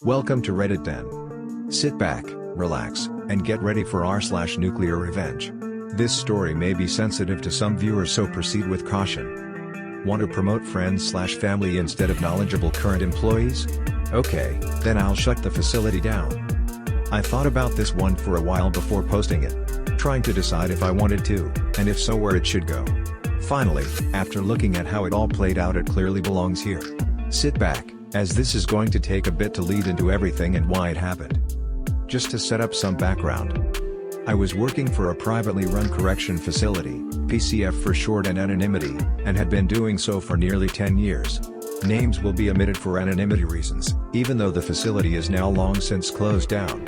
Welcome to Reddit Den. Sit back, relax, and get ready for r/nuclear revenge. This story may be sensitive to some viewers, so proceed with caution. Want to promote friends/family instead of knowledgeable current employees? Okay, then I'll shut the facility down. I thought about this one for a while before posting it, trying to decide if I wanted to, and if so where it should go. Finally, after looking at how it all played out, it clearly belongs here. Sit back, as this is going to take a bit to lead into everything and why it happened. Just to set up some background. I was working for a privately run correction facility, PCF for short and anonymity, and had been doing so for nearly 10 years. Names will be omitted for anonymity reasons, even though the facility is now long since closed down.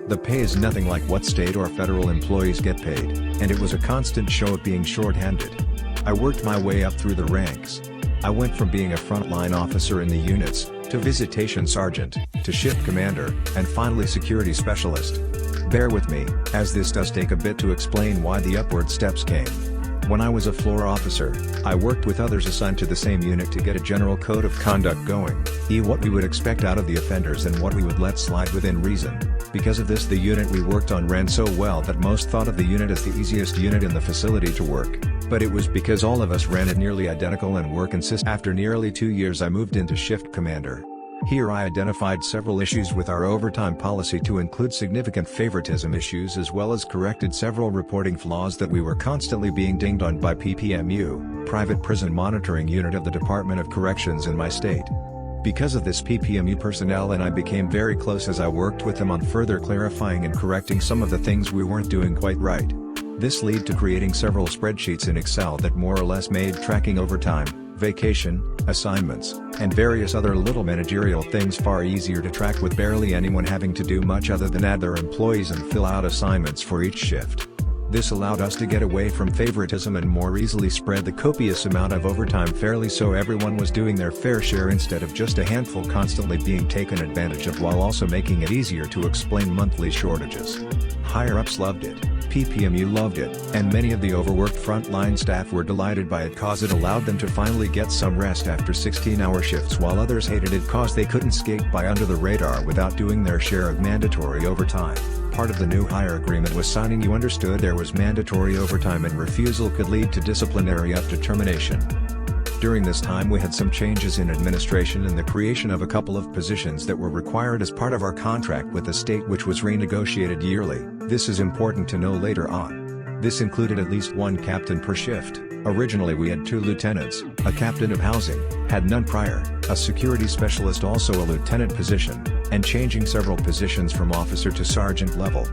The pay is nothing like what state or federal employees get paid, and it was a constant show of being short-handed. I worked my way up through the ranks. I went from being a frontline officer in the units, to visitation sergeant, to shift commander, and finally security specialist. Bear with me, as this does take a bit to explain why the upward steps came. When I was a floor officer, I worked with others assigned to the same unit to get a general code of conduct going, what we would expect out of the offenders and what we would let slide within reason. Because of this, the unit we worked on ran so well that most thought of the unit as the easiest unit in the facility to work. But it was because all of us ran it nearly identical and were consistent. After nearly 2 years, I moved into shift commander. Here I identified several issues with our overtime policy, to include significant favoritism issues, as well as corrected several reporting flaws that we were constantly being dinged on by PPMU, Private Prison Monitoring Unit of the Department of Corrections in my state. Because of this, PPMU personnel and I became very close as I worked with them on further clarifying and correcting some of the things we weren't doing quite right. This led to creating several spreadsheets in Excel that more or less made tracking overtime, vacation, assignments, and various other little managerial things far easier to track, with barely anyone having to do much other than add their employees and fill out assignments for each shift. This allowed us to get away from favoritism and more easily spread the copious amount of overtime fairly, so everyone was doing their fair share instead of just a handful constantly being taken advantage of, while also making it easier to explain monthly shortages. Higher-ups loved it, PPMU loved it, and many of the overworked frontline staff were delighted by it cause it allowed them to finally get some rest after 16-hour shifts, while others hated it cause they couldn't skate by under the radar without doing their share of mandatory overtime. Part of the new hire agreement was signing you understood there was mandatory overtime, and refusal could lead to disciplinary up to termination. During this time we had some changes in administration and the creation of a couple of positions that were required as part of our contract with the state, which was renegotiated yearly. This is important to know later on. This included at least one captain per shift. Originally we had 2 lieutenants, a captain of housing, had none prior, a security specialist, also a lieutenant position, and changing several positions from officer to sergeant level.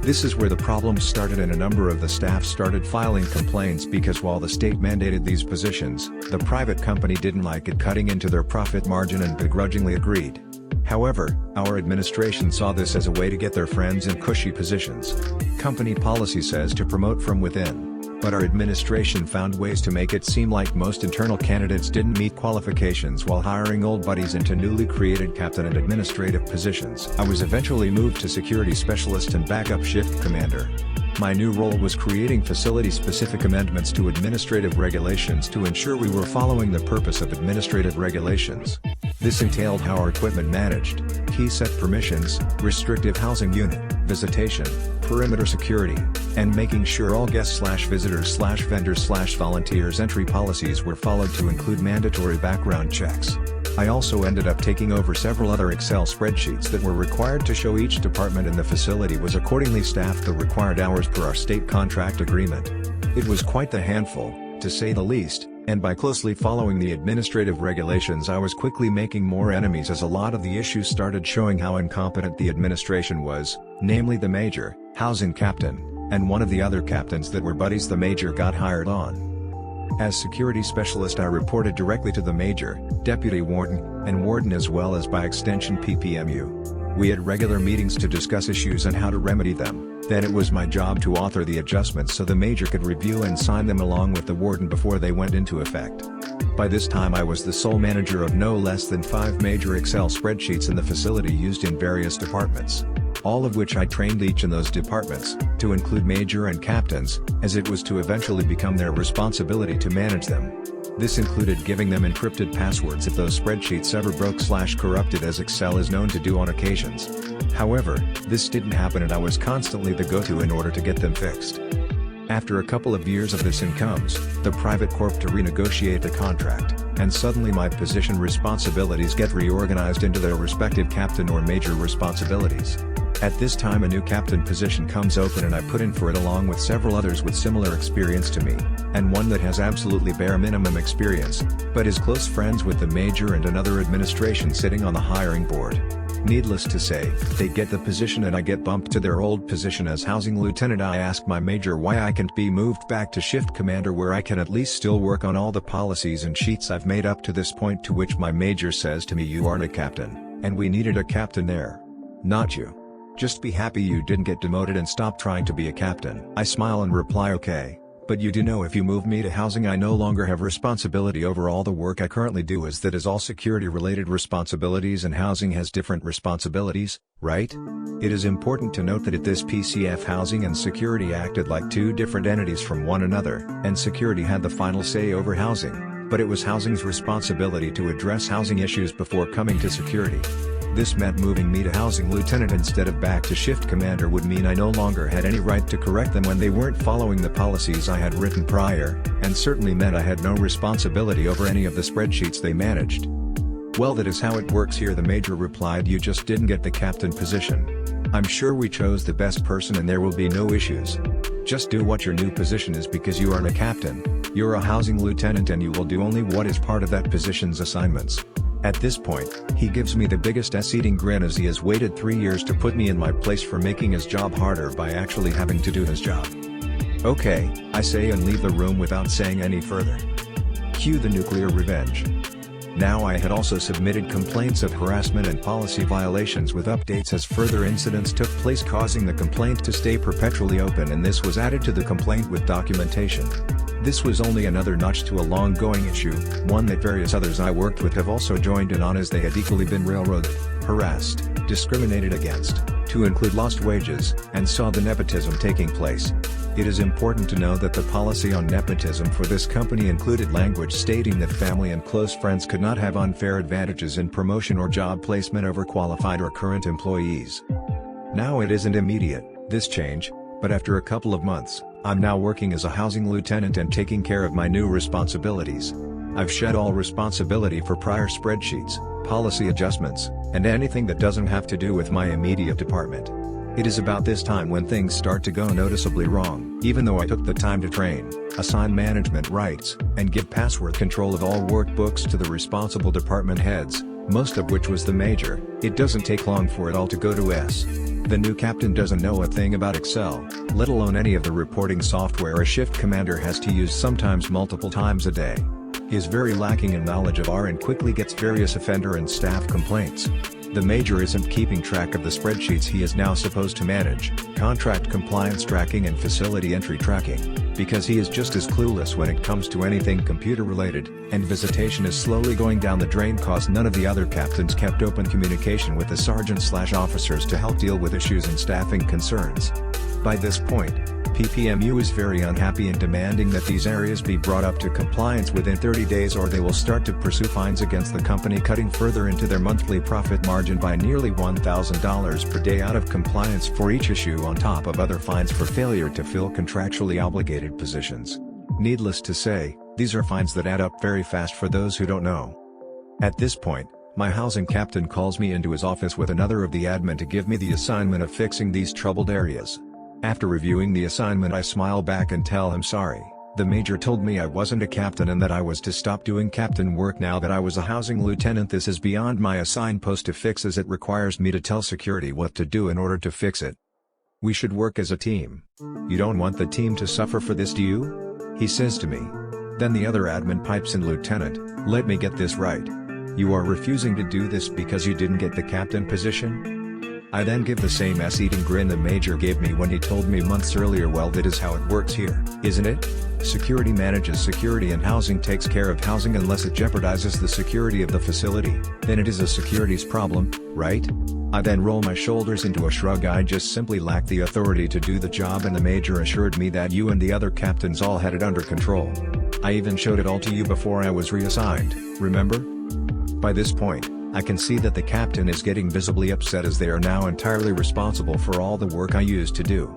This is where the problems started, and a number of the staff started filing complaints because while the state mandated these positions, the private company didn't like it cutting into their profit margin and begrudgingly agreed. However, our administration saw this as a way to get their friends in cushy positions. Company policy says to promote from within, but our administration found ways to make it seem like most internal candidates didn't meet qualifications while hiring old buddies into newly created captain and administrative positions. I was eventually moved to security specialist and backup shift commander. My new role was creating facility-specific amendments to administrative regulations to ensure we were following the purpose of administrative regulations. This entailed how our equipment managed, key set permissions, restrictive housing unit, visitation, perimeter security, and making sure all guests/visitors/vendors/volunteers entry policies were followed to include mandatory background checks. I also ended up taking over several other Excel spreadsheets that were required to show each department in the facility was accordingly staffed the required hours per our state contract agreement. It was quite the handful, to say the least, and by closely following the administrative regulations I was quickly making more enemies, as a lot of the issues started showing how incompetent the administration was, namely the major, housing captain, and one of the other captains that were buddies the major got hired on. As security specialist I reported directly to the major, deputy warden, and warden, as well as by extension PPMU. We had regular meetings to discuss issues and how to remedy them. Then it was my job to author the adjustments so the major could review and sign them along with the warden before they went into effect. By this time I was the sole manager of no less than 5 major Excel spreadsheets in the facility used in various departments. All of which I trained each in those departments, to include major and captains, as it was to eventually become their responsibility to manage them. This included giving them encrypted passwords if those spreadsheets ever broke/corrupted, as Excel is known to do on occasions. However, this didn't happen and I was constantly the go-to in order to get them fixed. After a couple of years of this comes the private corp to renegotiate the contract, and suddenly my position responsibilities get reorganized into their respective captain or major responsibilities. At this time a new captain position comes open and I put in for it along with several others with similar experience to me, and one that has absolutely bare minimum experience, but is close friends with the major and another administration sitting on the hiring board. Needless to say, they get the position and I get bumped to their old position as housing lieutenant. I ask my major why I can't be moved back to shift commander where I can at least still work on all the policies and sheets I've made up to this point, to which my major says to me, "You aren't a captain, and we needed a captain there. Not you. Just be happy you didn't get demoted and stop trying to be a captain." I smile and reply, "Okay, but you do know if you move me to housing I no longer have responsibility over all the work I currently do, as that is all security related responsibilities and housing has different responsibilities, right? It is important to note that at this PCF housing and security acted like two different entities from one another, and security had the final say over housing, but it was housing's responsibility to address housing issues before coming to security. This meant moving me to housing lieutenant instead of back to shift commander would mean I no longer had any right to correct them when they weren't following the policies I had written prior, and certainly meant I had no responsibility over any of the spreadsheets they managed. "Well, that is how it works here," the major replied. "You just didn't get the captain position. I'm sure we chose the best person and there will be no issues. Just do what your new position is, because you aren't a captain, you're a housing lieutenant and you will do only what is part of that position's assignments." At this point, he gives me the biggest ass-eating grin, as he has waited 3 years to put me in my place for making his job harder by actually having to do his job. "Okay," I say and leave the room without saying any further. Cue the nuclear revenge. Now I had also submitted complaints of harassment and policy violations with updates as further incidents took place, causing the complaint to stay perpetually open, and this was added to the complaint with documentation. This was only another notch to a long-going issue, one that various others I worked with have also joined in on, as they had equally been railroaded, harassed, discriminated against, to include lost wages, and saw the nepotism taking place. It is important to know that the policy on nepotism for this company included language stating that family and close friends could not have unfair advantages in promotion or job placement over qualified or current employees. Now it isn't immediate, this change, but after a couple of months, I'm now working as a housing lieutenant and taking care of my new responsibilities. I've shed all responsibility for prior spreadsheets, policy adjustments, and anything that doesn't have to do with my immediate department. It is about this time when things start to go noticeably wrong. Even though I took the time to train, assign management rights, and give password control of all workbooks to the responsible department heads, most of which was the major, it doesn't take long for it all to go to S. The new captain doesn't know a thing about Excel, let alone any of the reporting software a shift commander has to use sometimes multiple times a day. He is very lacking in knowledge of R and quickly gets various offender and staff complaints. The major isn't keeping track of the spreadsheets he is now supposed to manage, contract compliance tracking and facility entry tracking, because he is just as clueless when it comes to anything computer related, and visitation is slowly going down the drain cause none of the other captains kept open communication with the sergeants/officers to help deal with issues and staffing concerns. By this point, PPMU is very unhappy and demanding that these areas be brought up to compliance within 30 days or they will start to pursue fines against the company, cutting further into their monthly profit margin by nearly $1,000 per day out of compliance for each issue, on top of other fines for failure to fill contractually obligated positions. Needless to say, these are fines that add up very fast for those who don't know. At this point, my housing captain calls me into his office with another of the admin to give me the assignment of fixing these troubled areas. After reviewing the assignment, I smile back and tell him sorry. The major told me I wasn't a captain and that I was to stop doing captain work now that I was a housing lieutenant. This is beyond my assigned post to fix, as it requires me to tell security what to do in order to fix it. We should work as a team. You don't want the team to suffer for this, do you? He says to me. Then the other admin pipes in, Lieutenant, let me get this right. You are refusing to do this because you didn't get the captain position? I then give the same ass-eating grin the major gave me when he told me months earlier. Well, that is how it works here, isn't it? Security manages security and housing takes care of housing unless it jeopardizes the security of the facility, then it is a securities problem, right? I then roll my shoulders into a shrug. I just simply lack the authority to do the job, and the major assured me that you and the other captains all had it under control. I even showed it all to you before I was reassigned, remember? By this point, I can see that the captain is getting visibly upset as they are now entirely responsible for all the work I used to do.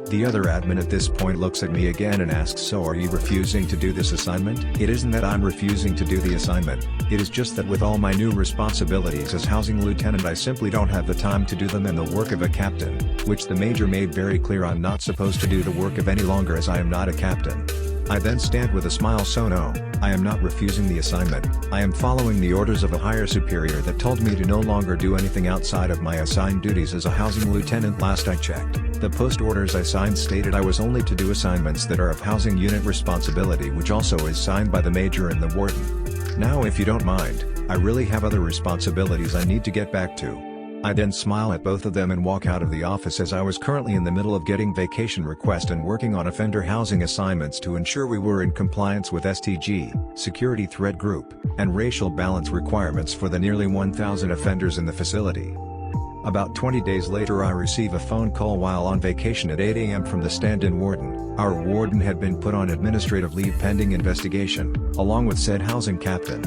The other admin at this point looks at me again and asks, so are you refusing to do this assignment? It isn't that I'm refusing to do the assignment, it is just that with all my new responsibilities as housing lieutenant I simply don't have the time to do them and the work of a captain, which the major made very clear I'm not supposed to do the work of any longer as I am not a captain. I then stand with a smile, so no, I am not refusing the assignment, I am following the orders of a higher superior that told me to no longer do anything outside of my assigned duties as a housing lieutenant. Last I checked, the post orders I signed stated I was only to do assignments that are of housing unit responsibility, which also is signed by the major and the warden. Now if you don't mind, I really have other responsibilities I need to get back to. I then smile at both of them and walk out of the office as I was currently in the middle of getting vacation request and working on offender housing assignments to ensure we were in compliance with STG, security threat group, and racial balance requirements for the nearly 1,000 offenders in the facility. About 20 days later I receive a phone call while on vacation at 8 a.m. from the stand-in warden. Our warden had been put on administrative leave pending investigation, along with said housing captain.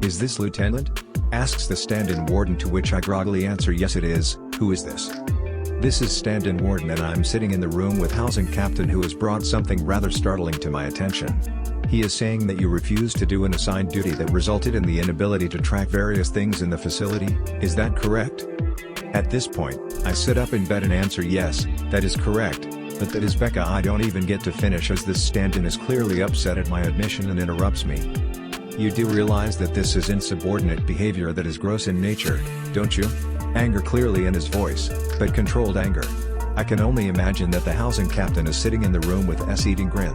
"Is this lieutenant?" asks the stand-in warden, to which I groggily answer, "Yes it is, who is this?" "This is stand-in warden and I'm sitting in the room with housing captain who has brought something rather startling to my attention. He is saying that you refused to do an assigned duty that resulted in the inability to track various things in the facility, is that correct?" At this point, I sit up in bed and answer, "Yes, that is correct, but that is Becca." I don't even get to finish as this stand-in is clearly upset at my admission and interrupts me. "You do realize that this is insubordinate behavior that is gross in nature, don't you?" Anger clearly in his voice, but controlled anger. I can only imagine that the housing captain is sitting in the room with an eating grin.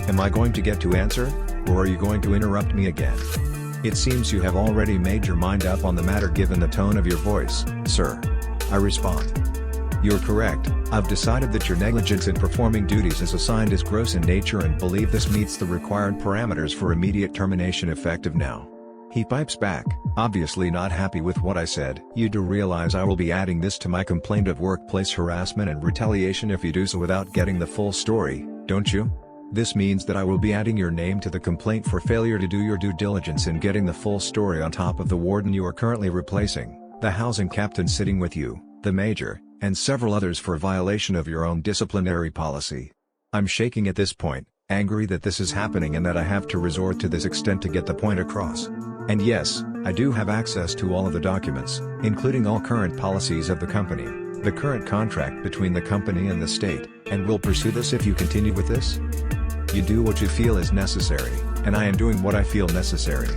"Am I going to get to answer, or are you going to interrupt me again? It seems you have already made your mind up on the matter given the tone of your voice, sir." I respond. "You're correct, I've decided that your negligence in performing duties as assigned is gross in nature and believe this meets the required parameters for immediate termination effective now." He pipes back, obviously not happy with what I said. "You do realize I will be adding this to my complaint of workplace harassment and retaliation if you do so without getting the full story, don't you? This means that I will be adding your name to the complaint for failure to do your due diligence in getting the full story on top of the warden you are currently replacing, the housing captain sitting with you, the major, and several others for violation of your own disciplinary policy." I'm shaking at this point, angry that this is happening and that I have to resort to this extent to get the point across. And yes, I do have access to all of the documents, including all current policies of the company, the current contract between the company and the state, and will pursue this if you continue with this. You do what you feel is necessary, and I am doing what I feel necessary.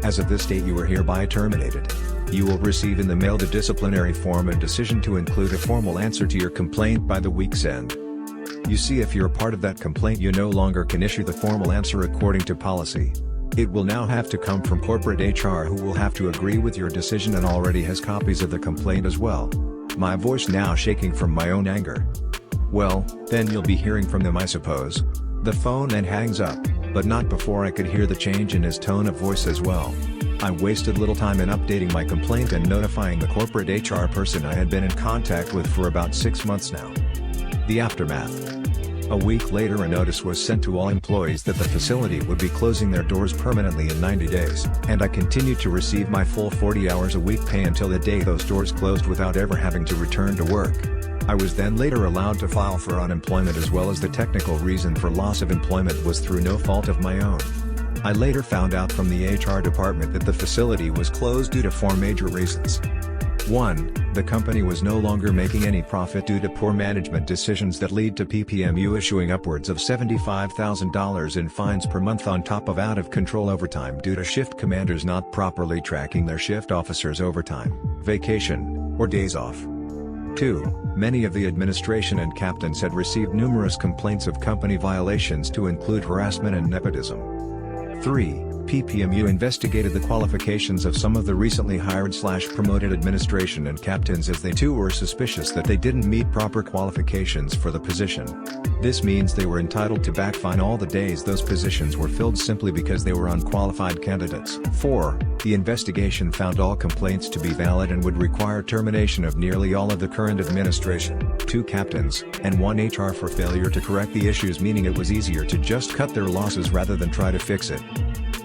As of this date you are hereby terminated. You will receive in the mail the disciplinary form and decision to include a formal answer to your complaint by the week's end. You see, if you're part of that complaint you no longer can issue the formal answer according to policy. It will now have to come from corporate HR, who will have to agree with your decision and already has copies of the complaint as well. My voice now shaking from my own anger. "Well, then you'll be hearing from them, I suppose." The phone then hangs up, but not before I could hear the change in his tone of voice as well. I wasted little time in updating my complaint and notifying the corporate HR person I had been in contact with for about 6 months now. The aftermath. A week later a notice was sent to all employees that the facility would be closing their doors permanently in 90 days, and I continued to receive my full 40 hours a week pay until the day those doors closed without ever having to return to work. I was then later allowed to file for unemployment, as well as the technical reason for loss of employment was through no fault of my own. I later found out from the HR department that the facility was closed due to 4 major reasons. 1. The company was no longer making any profit due to poor management decisions that lead to PPMU issuing upwards of $75,000 in fines per month on top of out-of-control overtime due to shift commanders not properly tracking their shift officers' overtime, vacation, or days off. 2. Many of the administration and captains had received numerous complaints of company violations to include harassment and nepotism. 3. PPMU investigated the qualifications of some of the recently hired/promoted administration and captains, as they too were suspicious that they didn't meet proper qualifications for the position. This means they were entitled to backfine all the days those positions were filled simply because they were unqualified candidates. 4. The investigation found all complaints to be valid and would require termination of nearly all of the current administration. 2 captains, and 1 HR for failure to correct the issues, meaning it was easier to just cut their losses rather than try to fix it.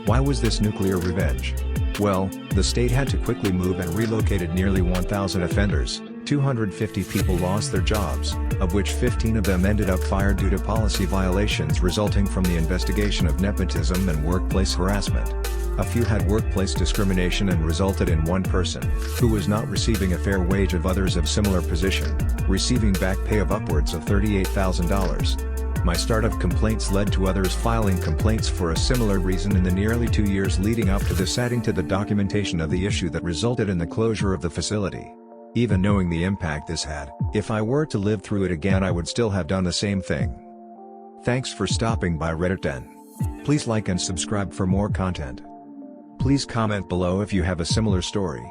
Why was this nuclear revenge? Well, the state had to quickly move and relocated nearly 1,000 offenders. 250 people lost their jobs, of which 15 of them ended up fired due to policy violations resulting from the investigation of nepotism and workplace harassment. A few had workplace discrimination and resulted in one person, who was not receiving a fair wage, of others of similar position, receiving back pay of upwards of $38,000. My start of complaints led to others filing complaints for a similar reason in the nearly 2 years leading up to this, adding to the documentation of the issue that resulted in the closure of the facility. Even knowing the impact this had, if I were to live through it again, I would still have done the same thing. Thanks for stopping by Reddit Den. Please like and subscribe for more content. Please comment below if you have a similar story.